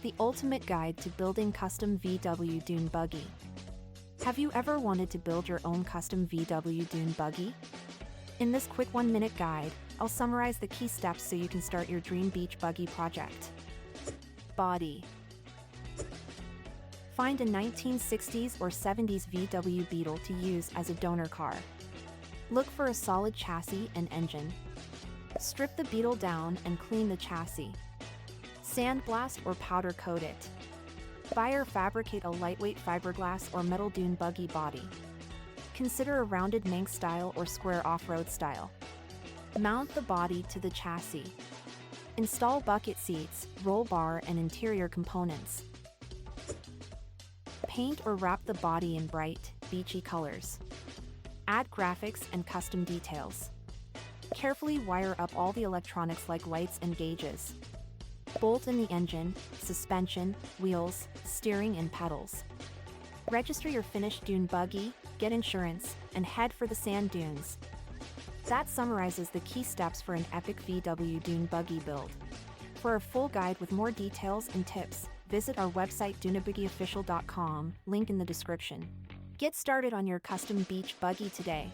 the ultimate guide to building custom VW Dune Buggy. Have you ever wanted to build your own custom VW Dune Buggy? In this quick 1-minute guide, I'll summarize the key steps so you can start your dream beach buggy project. Body. Find a 1960s or 70s VW Beetle to use as a donor car. Look for a solid chassis and engine. Strip the Beetle down and clean the chassis. Sandblast or powder coat it. Buy or fabricate a lightweight fiberglass or metal Dune Buggy body. Consider a rounded Manx style or square off-road style. Mount the body to the chassis. Install bucket seats, roll bar, and interior components. Paint or wrap the body in bright, beachy colors. Add graphics and custom details. Carefully wire up all the electronics like lights and gauges. Bolt in the engine, suspension, wheels, steering, and pedals. Register your finished Dune Buggy, get insurance, and head for the sand dunes. That summarizes the key steps for an epic VW Dune Buggy build. For a full guide with more details and tips, visit our website dunebuggyoficial.com, link in the description. Get started on your custom beach buggy today.